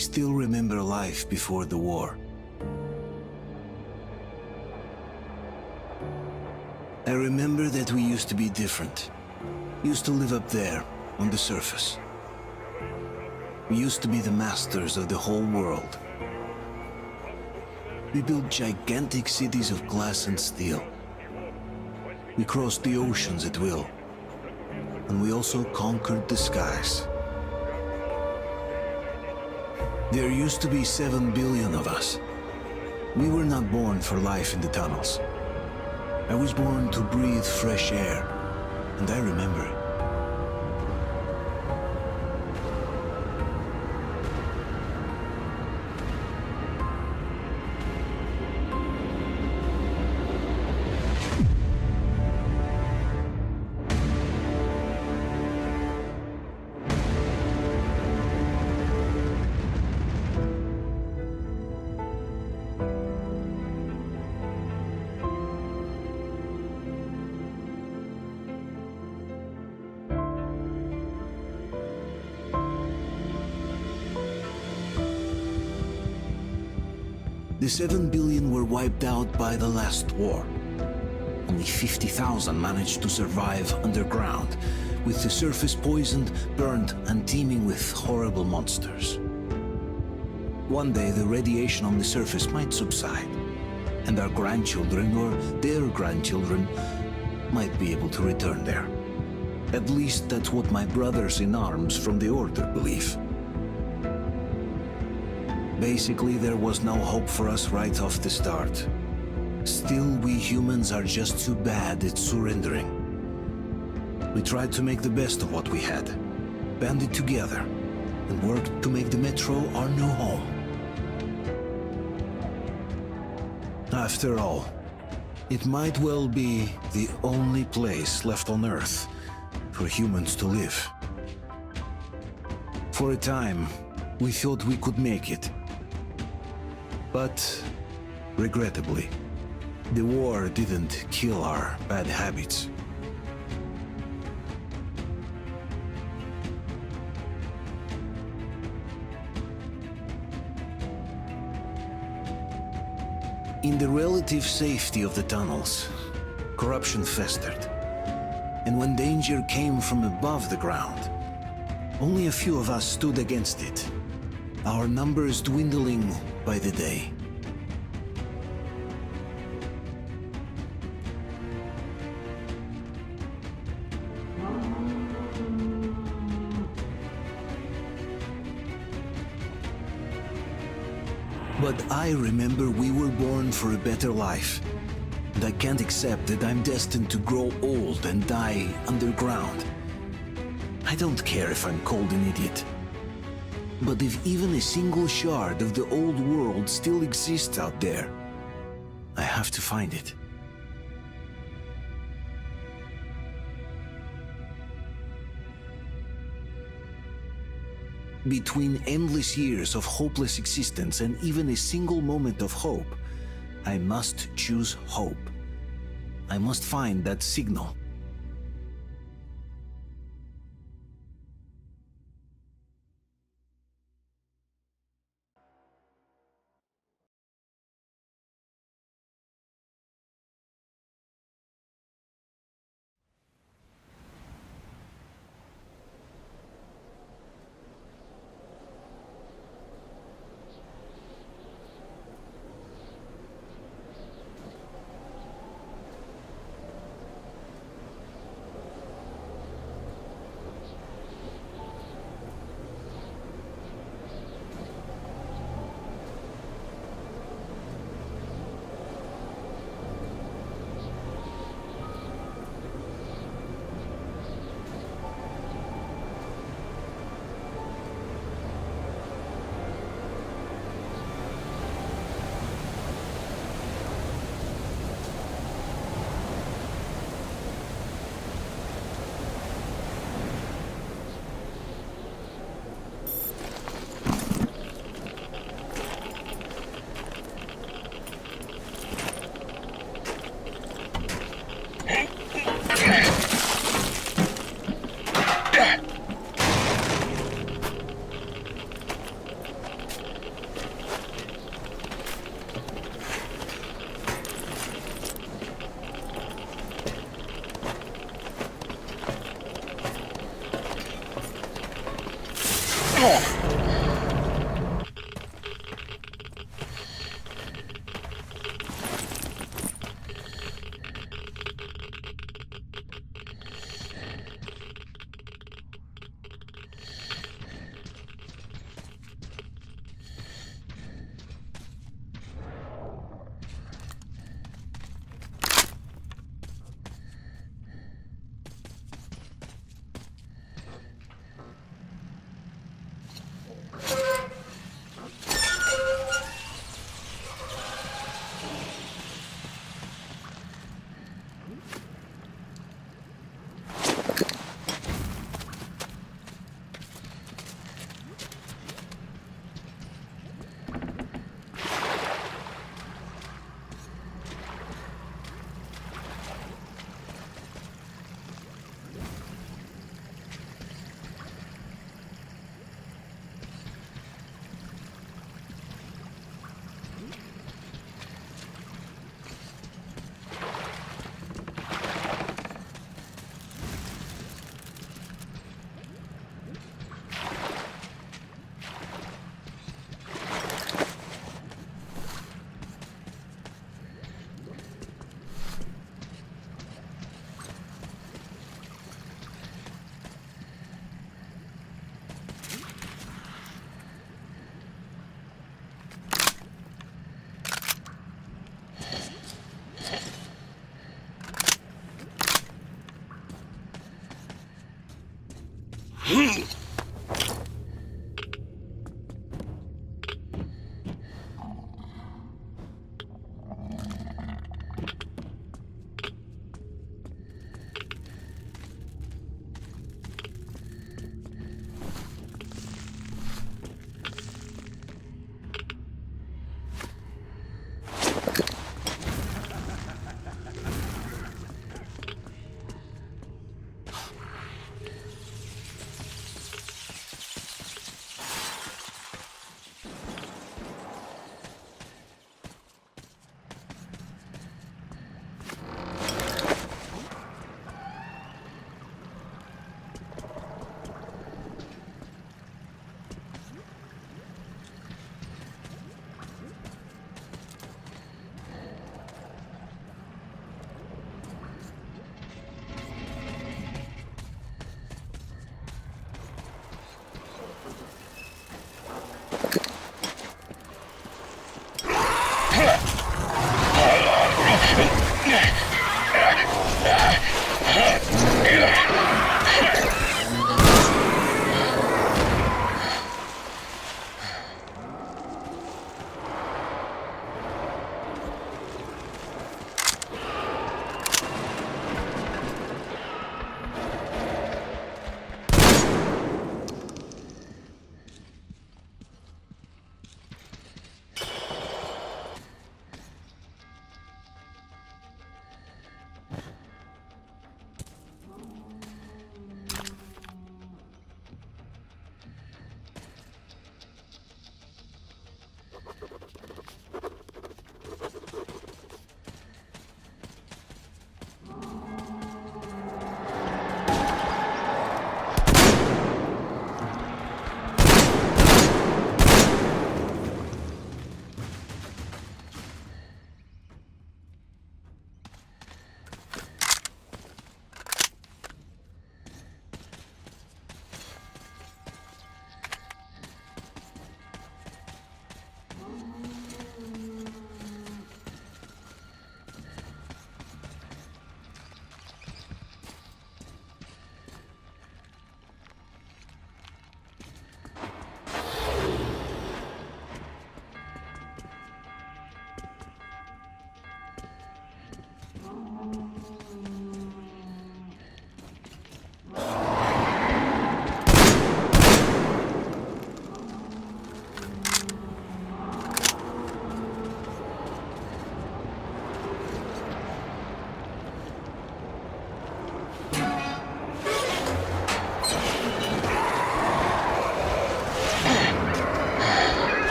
still remember life before the war. I remember that we used to be different. Used to live up there, on the surface. We used to be the masters of the whole world. We built gigantic cities of glass and steel. We crossed the oceans at will. And we also conquered the skies. There used to be 7 billion of us. We were not born for life in the tunnels. I was born to breathe fresh air, and I remember it. The 7 billion were wiped out by the last war. Only 50,000 managed to survive underground, with the surface poisoned, burned, and teeming with horrible monsters. One day the radiation on the surface might subside, and our grandchildren or their grandchildren might be able to return there. At least that's what my brothers in arms from the Order believe. Basically, there was no hope for us right off the start. Still, we humans are just too bad at surrendering. We tried to make the best of what we had, banded together, and worked to make the Metro our new home. After all, it might well be the only place left on Earth for humans to live. For a time, we thought we could make it. But, regrettably, the war didn't kill our bad habits. In the relative safety of the tunnels, corruption festered. And when danger came from above the ground, only a few of us stood against it, our numbers dwindling by the day. But I remember we were born for a better life. And I can't accept that I'm destined to grow old and die underground. I don't care if I'm called an idiot. But if even a single shard of the old world still exists out there, I have to find it. Between endless years of hopeless existence and even a single moment of hope, I must choose hope. I must find that signal.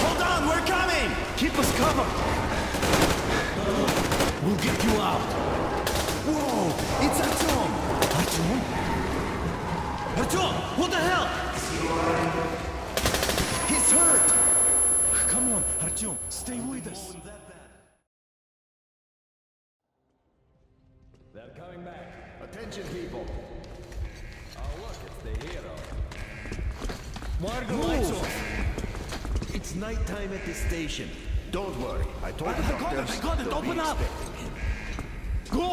Hold on, we're coming! Keep us covered! We'll get you out. Whoa! It's Artyom! Artyom? Artyom! What the hell? He's hurt! Come on, Artyom, stay with us. They're coming back. Attention, people. Oh, look, it's the hero. Why are the lights off? It's nighttime at the station. Don't worry. I told the I got doctors. it! I got it! they'll Open be up! expecting him. Go!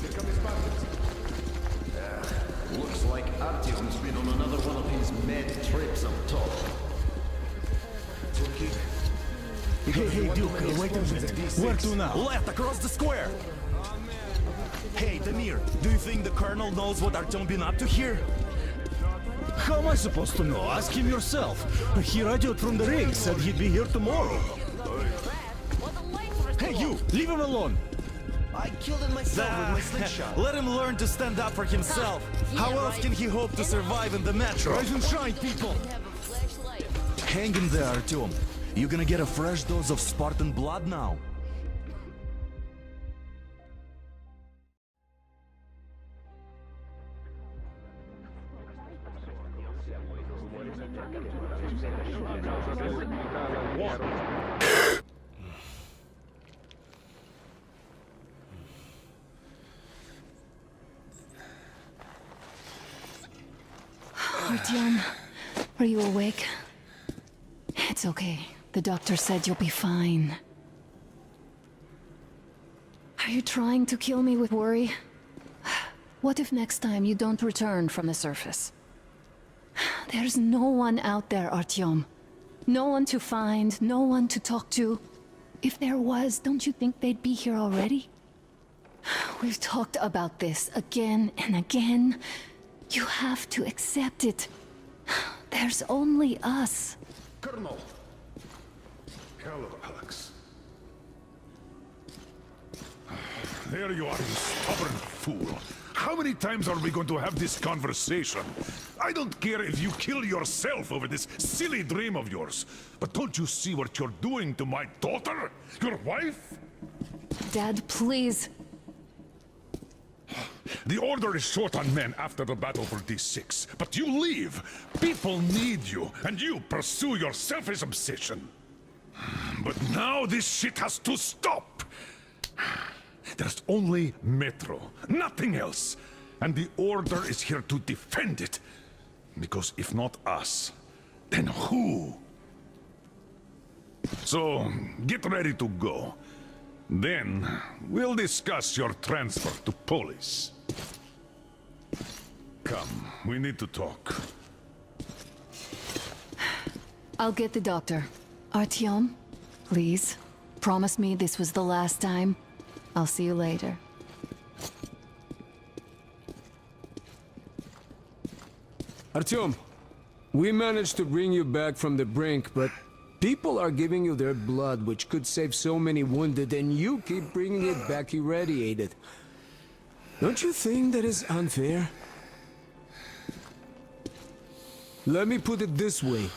Here come his buttons. Looks like Artyom's been on another one of his mad trips up top. Hey, Duke, wait a minute. Where to now? Left, across the square! Hey, Damir, do you think the Colonel knows what Artyom been up to here? How am I supposed to know? Ask him yourself. He radioed from the ring, said he'd be here tomorrow. Hey, you! Leave him alone! I killed him myself with my slingshot. Let him learn to stand up for himself. How else can he hope to survive in the metro? Rise and shine, people! Hang in there, Artyom. You gonna get a fresh dose of Spartan blood now? Artyom, are you awake? It's okay. The doctor said you'll be fine. Are you trying to kill me with worry? What if next time you don't return from the surface? There's no one out there, Artyom. No one to find, no one to talk to. If there was, don't you think they'd be here already? We've talked about this again and again. You have to accept it. There's only us. Colonel! Hello, Alex. There you are, you stubborn fool. How many times are we going to have this conversation? I don't care if you kill yourself over this silly dream of yours, but don't you see what you're doing to my daughter? Your wife? Dad, please. The Order is short on men after the battle for D6, but you leave. People need you, and you pursue your selfish obsession. But now this shit has to stop. There's only Metro, nothing else. And the Order is here to defend it. Because if not us, then who? So, get ready to go. Then, we'll discuss your transfer to Polis. Come, we need to talk. I'll get the doctor. Artyom, please. Promise me this was the last time. I'll see you later. Artyom, we managed to bring you back from the brink, but people are giving you their blood, which could save so many wounded, and you keep bringing it back irradiated. Don't you think that is unfair? Let me put it this way.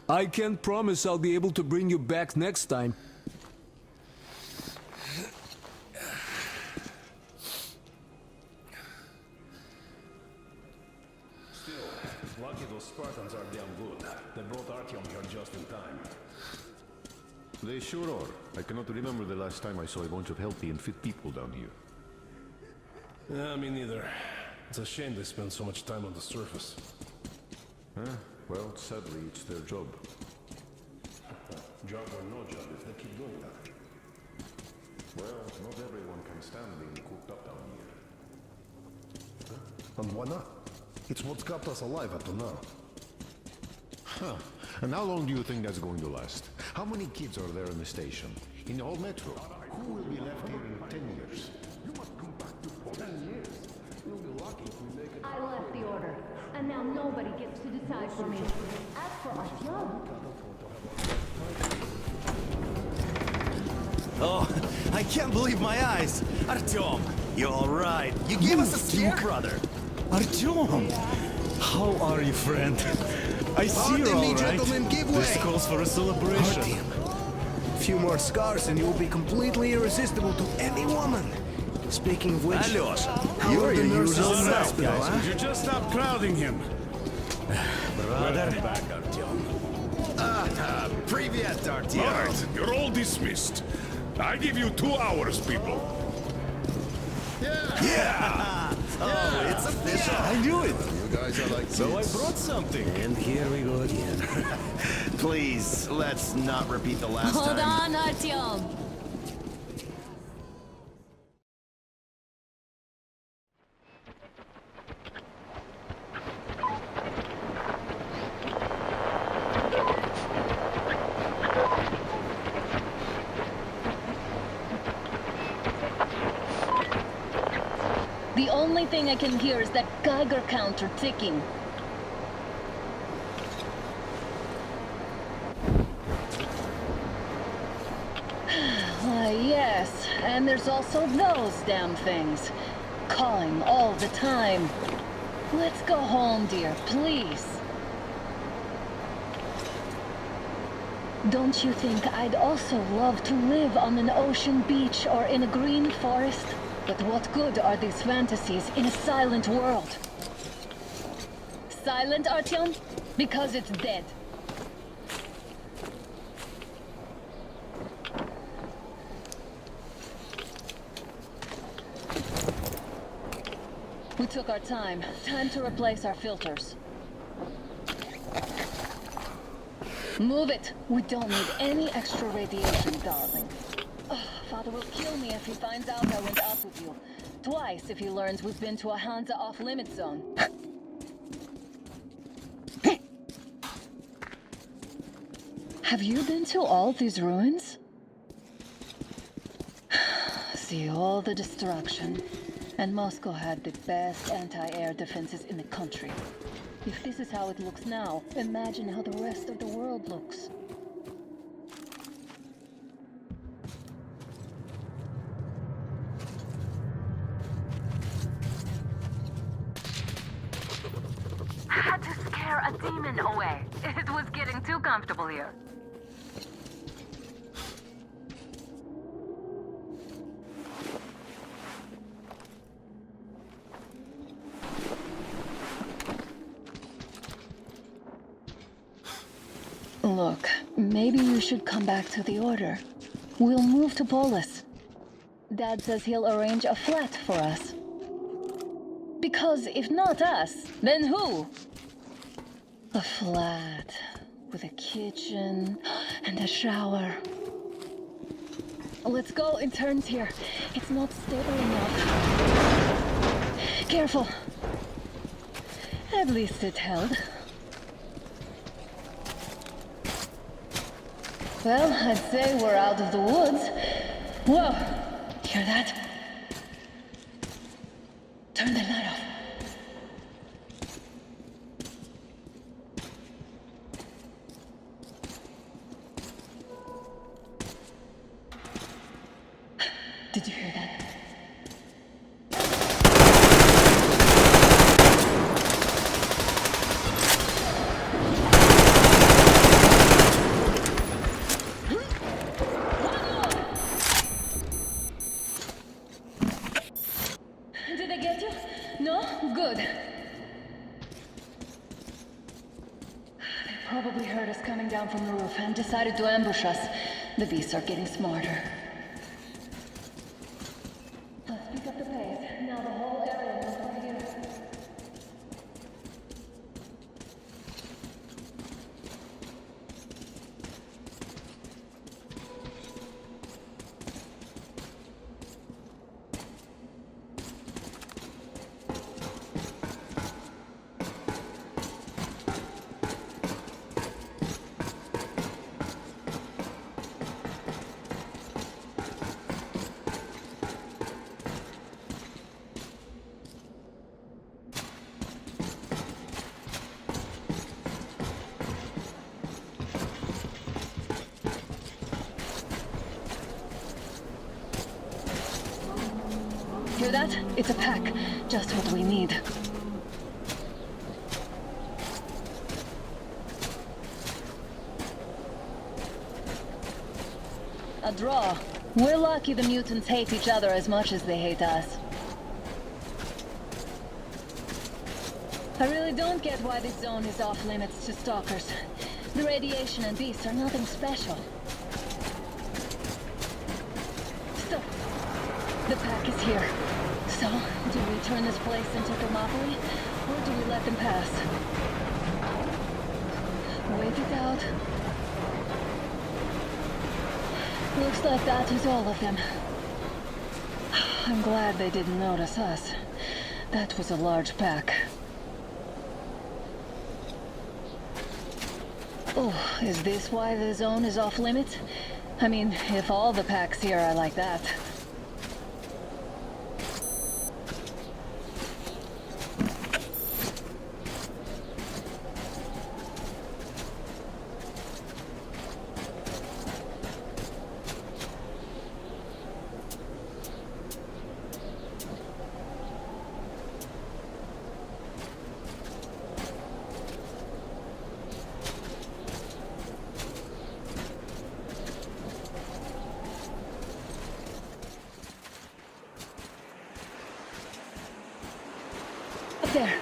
I can't promise I'll be able to bring you back next time. Lucky those Spartans are damn good. They brought Artyom here just in time. They sure are. I cannot remember the last time I saw a bunch of healthy and fit people down here. Yeah, me neither. It's a shame they spend so much time on the surface. Well, sadly, it's their job. Job or no job, if they keep doing that. Well, not everyone can stand being cooped up down here. And why not? It's what's kept us alive up to now. Huh. And how long do you think that's going to last? How many kids are there in the station? In the whole metro? Who will be left here in 10 years? You must come back to 10 years. You'll be lucky if we make it. I left the order, and now nobody gets to decide for me. As for Artyom... Oh, I can't believe my eyes! Artyom, you alright? You gave us a scare, brother! Artyom! How are you, friend? I see you're Pardon me, alright. gentlemen, give This way. calls for a celebration. A few more scars and you'll be completely irresistible to any woman. Speaking of which, Alyosha, you're your the nurse usual in the self, hospital, guys. huh? Would you just stop crowding him? Brother. Back, Artyom. Привет, Artyom. All right, you're all dismissed. I give you 2 hours, people. Yeah! Oh, it's official. I knew it. You guys are like So I kids. brought something. And here we go again. Please, let's not repeat the last Hold time. on, Artyom! The only thing I can hear is that Geiger counter ticking. Why, yes, and there's also those damn things. Calling all the time. Let's go home, dear, please. Don't you think I'd also love to live on an ocean beach or in a green forest? But what good are these fantasies in a silent world? Silent, Artyom? Because it's dead. We took our time. Time to replace our filters. Move it! We don't need any extra radiation, darling. Oh, Father will kill me if he finds out I went out with you. Twice if he learns we've been to a Hansa off-limit zone. Have you been to all these ruins? See all the destruction. And Moscow had the best anti-air defenses in the country. If this is how it looks now, imagine how the rest of the world looks. I had to scare a demon away. It was getting too comfortable here. Look, maybe you should come back to the Order. We'll move to Polis. Dad says he'll arrange a flat for us. Because if not us, then who? A flat with a kitchen and a shower. Let's go, it turns here. It's not stable enough. Careful. At least it held. Well, I'd say we're out of the woods. Whoa! Hear that? Turn the light off. Did you hear that? Did they get you? No? Good. They probably heard us coming down from the roof and decided to ambush us. The beasts are getting smarter. Let's pick up the pace. Now the whole area will over here. hear that? It's a pack. Just what we need. A draw. We're lucky the mutants hate each other as much as they hate us. I really don't get why this zone is off limits to stalkers. The radiation and beasts are nothing special. Stop. The pack is here. So, do we turn this place into Thermopylae, or do we let them pass? Wait it out. Looks like that is all of them. I'm glad they didn't notice us. That was a large pack. Oh, is this why the zone is off limits? I mean, if all the packs here are like that. Up there.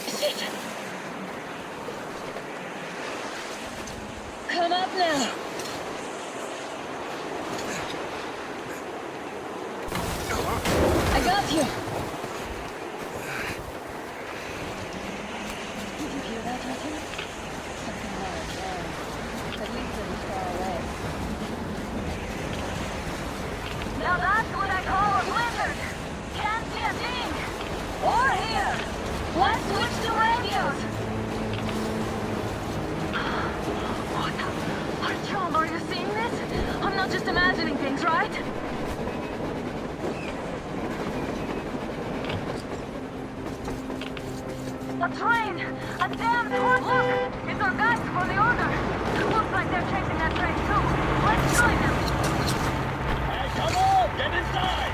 Shit! Come up now. I got you. Did you hear that, Artyom? Something large. At least it was far away. Now that's what I call a blizzard. Can't see a thing. Or hear. Let's switch to radios. What? Artyom, are you seeing this? I'm not just imagining things, right? A train! A damn train! Look! It's our guys for the order! Looks like they're chasing that train too. Let's join them! Hey, come on! Get inside!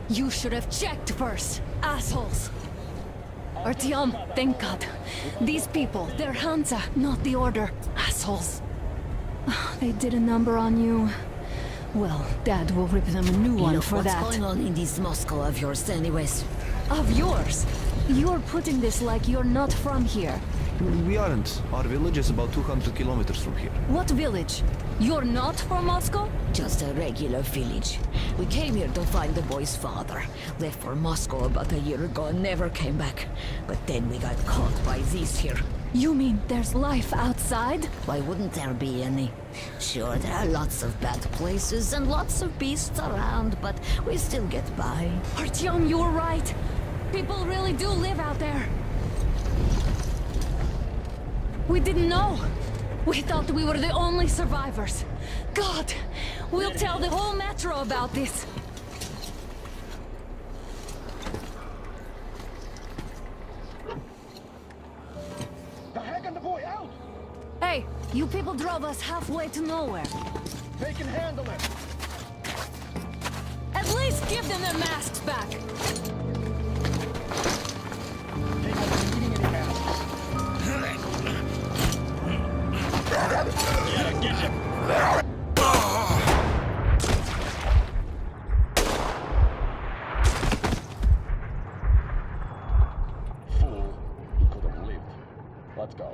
You should have checked first, assholes! Artyom, thank God. These people, they're Hansa, not the Order. Assholes. They did a number on you. Well, Dad will rip them a new one for that. What's going on in this Moscow of yours anyways? Of yours? You're putting this like you're not from here. We aren't. Our village is about 200 kilometers from here. What village? You're not from Moscow? Just a regular village. We came here to find the boy's father. Left for Moscow about a year ago and never came back. But then we got caught by these here. You mean there's life outside? Why wouldn't there be any? Sure, there are lots of bad places and lots of beasts around, but we still get by. Artyom, you were right. People really do live out there. We didn't know. We thought we were the only survivors. God, we'll tell the whole metro about this. The heck and the boy out! Hey, you people drove us halfway to nowhere. They can handle it! At least give them their masks back. They must be needing any masks. Yeah, get him! Fool. He could have lived. Let's go.